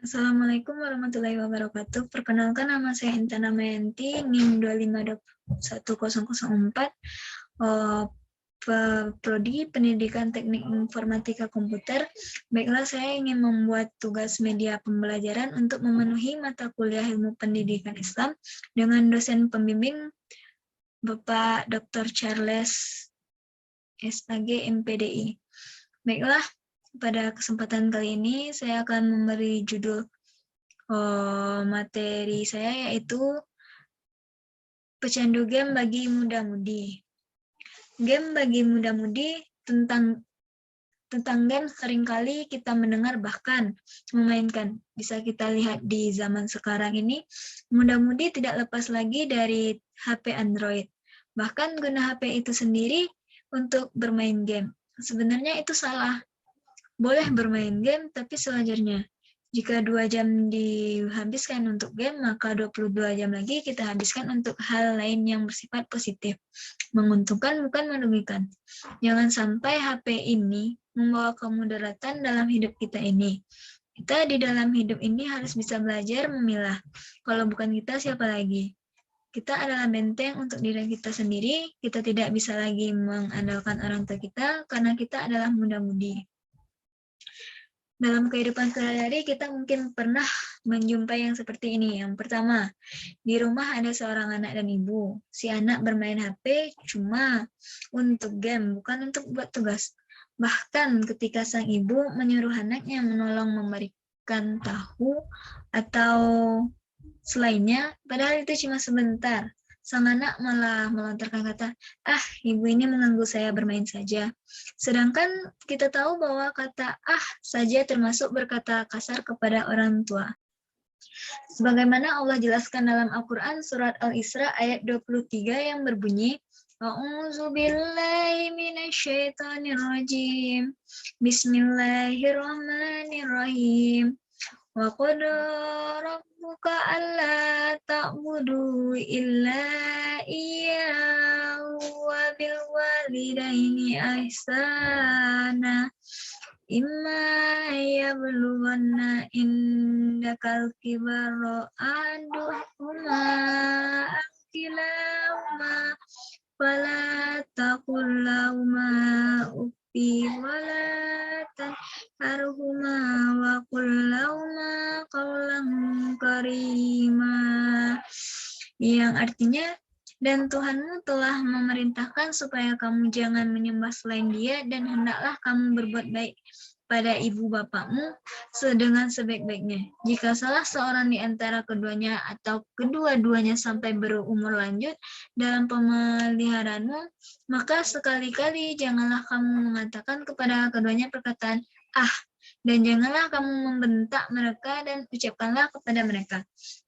Assalamualaikum warahmatullahi wabarakatuh. Perkenalkan, nama saya Intan Amayanti, NIM 2521004, Prodi Pendidikan Teknik Informatika Komputer. Baiklah, saya ingin membuat tugas media pembelajaran untuk memenuhi mata kuliah Ilmu Pendidikan Islam dengan dosen pembimbing Bapak Dr. Charles SAG MPDI. Baiklah, pada kesempatan kali ini saya akan memberi judul materi saya, yaitu pecandu game bagi muda-mudi. Game bagi muda-mudi, tentang game seringkali kita mendengar bahkan memainkan. Bisa kita lihat di zaman sekarang ini, muda-mudi tidak lepas lagi dari HP Android. Bahkan guna HP itu sendiri untuk bermain game. Sebenarnya itu salah. Boleh bermain game, tapi sewajarnya. Jika 2 jam dihabiskan untuk game, maka 22 jam lagi kita habiskan untuk hal lain yang bersifat positif. Menguntungkan bukan merugikan. Jangan sampai HP ini membawa kemudaratan dalam hidup kita ini. Kita di dalam hidup ini harus bisa belajar memilah. Kalau bukan kita, siapa lagi? Kita adalah benteng untuk diri kita sendiri. Kita tidak bisa lagi mengandalkan orang tua kita karena kita adalah muda-mudi. Dalam kehidupan sehari-hari kita mungkin pernah menjumpai yang seperti ini. Yang pertama, di rumah ada seorang anak dan ibu. Si anak bermain HP cuma untuk game, bukan untuk buat tugas. Bahkan ketika sang ibu menyuruh anaknya menolong memberikan tahu atau selainnya, padahal itu cuma sebentar. Sang anak malah melontarkan kata, ibu ini mengganggu saya bermain saja. Sedangkan kita tahu bahwa kata saja termasuk berkata kasar kepada orang tua. Sebagaimana Allah jelaskan dalam Al-Quran surat Al-Isra ayat 23 yang berbunyi, A'udzubillahi minasyaitonirrajim. Bismillahirrahmanirrahim. Wa qada rabbuka alla ta'budu illa iyyahu wa bil walidaini ihsana. Imma yablughanna indakal kibara ahaduhuma aw kilahuma fala taqul lahuma uffi wala tanharhuma wa qul lahuma qawlan karima, yang artinya, dan Tuhanmu telah memerintahkan supaya kamu jangan menyembah selain Dia, dan hendaklah kamu berbuat baik pada ibu bapakmu dengan sebaik-baiknya. Jika salah seorang di antara keduanya atau kedua-duanya sampai berumur lanjut dalam pemeliharaanmu, maka sekali-kali janganlah kamu mengatakan kepada keduanya perkataan dan janganlah kamu membentak mereka dan ucapkanlah kepada mereka.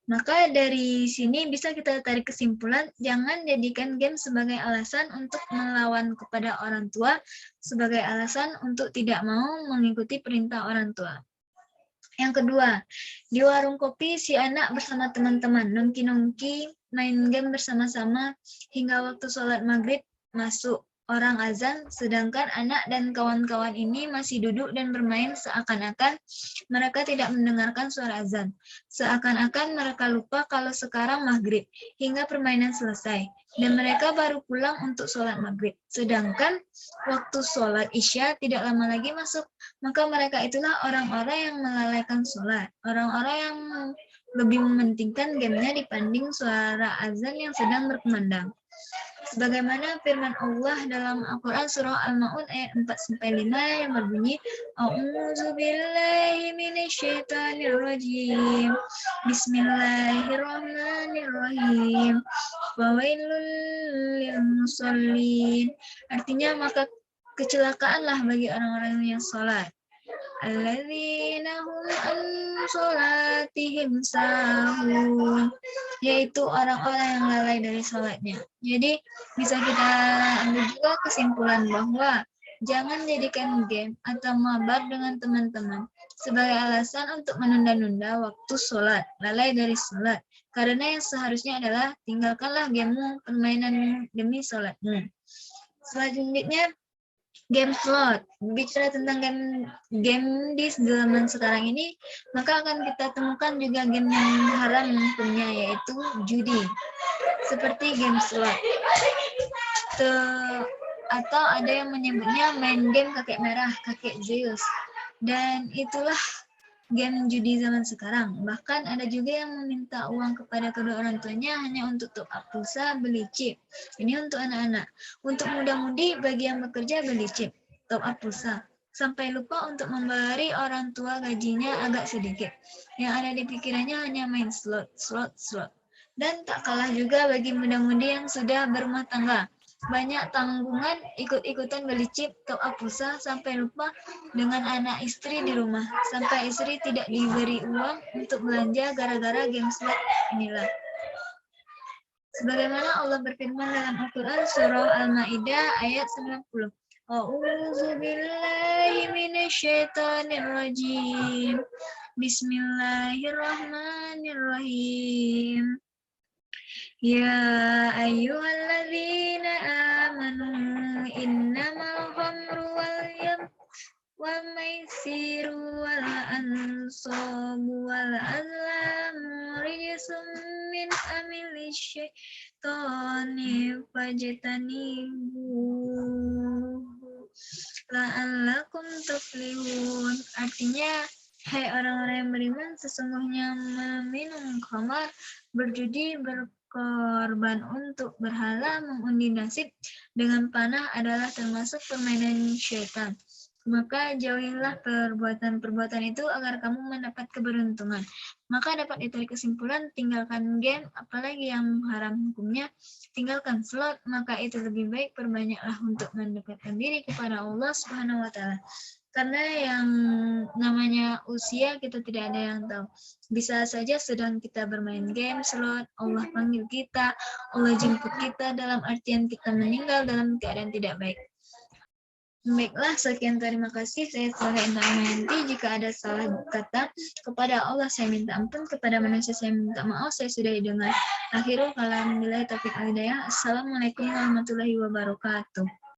Maka dari sini bisa kita tarik kesimpulan, jangan jadikan game sebagai alasan untuk melawan kepada orang tua, sebagai alasan untuk tidak mau mengikuti perintah orang tua. Yang kedua, di warung kopi si anak bersama teman-teman nongki-nongki main game bersama-sama hingga waktu sholat maghrib masuk orang azan, sedangkan anak dan kawan-kawan ini masih duduk dan bermain seakan-akan mereka tidak mendengarkan suara azan. Seakan-akan mereka lupa kalau sekarang maghrib, hingga permainan selesai, dan mereka baru pulang untuk sholat maghrib. Sedangkan waktu sholat isya tidak lama lagi masuk, maka mereka itulah orang-orang yang melalaikan sholat, orang-orang yang lebih mementingkan gamenya dibanding suara azan yang sedang berkumandang. Sebagaimana firman Allah dalam Al-Quran surah Al-Ma'un ayat 4-5 yang berbunyi, A'udzubillahi minasyaitonirrajim. Bismillahirrahmanirrahim. Wawailul lil musallin. Artinya, maka kecelakaanlah bagi orang-orang yang sholat. Alladzina hum an sholatihim sahun, yaitu orang-orang yang lalai dari sholatnya. Jadi bisa kita ambil juga kesimpulan bahwa jangan jadikan game atau mabar dengan teman-teman sebagai alasan untuk menunda-nunda waktu sholat, lalai dari sholat. Karena yang seharusnya adalah tinggalkanlah gamemu, permainanmu demi sholatmu. Selanjutnya, Game slot. Bicara tentang game di zaman sekarang ini, maka akan kita temukan juga game yang haram hukumnya, yaitu judi. Seperti game slot. Atau ada yang menyebutnya main game kakek merah, kakek Zeus. Dan itulah game judi zaman sekarang. Bahkan ada juga yang meminta uang kepada kedua orang tuanya hanya untuk top up pulsa, beli chip. Ini untuk anak-anak. Untuk muda-mudi, bagi yang bekerja beli chip, top up pulsa. Sampai lupa untuk memberi orang tua gajinya agak sedikit. Yang ada di pikirannya hanya main slot. Dan tak kalah juga bagi muda-mudi yang sudah berumah tangga. Banyak tanggungan, ikut-ikutan beli chip, top up pulsa, sampai lupa dengan anak istri di rumah. Sampai istri tidak diberi uang untuk belanja gara-gara game slot inilah. Sebagaimana Allah berfirman dalam Al-Quran surah Al-Ma'idah ayat 90. A'udzu billahi minasyaitonir rajim. Bismillahirrahmanirrahim. Ya ayyuhalladzina amanu innamal khamru wal maisiru wal ansabu wal azlamu rijsum min amali syaitani fajtanibuhu la'allakum tuflihun. Artinya, hai orang-orang yang beriman, sesungguhnya meminum khamar, berjudi, berkorban untuk berhala, mengundi nasib dengan panah adalah termasuk permainan syaitan. Maka jauhilah perbuatan-perbuatan itu agar kamu mendapat keberuntungan. Maka dapat ditarik kesimpulan, tinggalkan game, apalagi yang haram hukumnya, tinggalkan slot, maka itu lebih baik perbanyaklah untuk mendekatkan diri kepada Allah Subhanahu wa Ta'ala. Karena yang namanya usia kita tidak ada yang tahu. Bisa saja sedang kita bermain game slot, Allah panggil kita, Allah jemput kita, dalam artian kita meninggal dalam keadaan tidak baik. Baiklah, sekian terima kasih. Saya Saleh Indah Amayanti. Jika ada salah kata, kepada Allah saya minta ampun, kepada manusia saya minta maaf, saya sudah didengar. Akhirul kalam billahi taufiq wal hidayah. Assalamualaikum warahmatullahi wabarakatuh.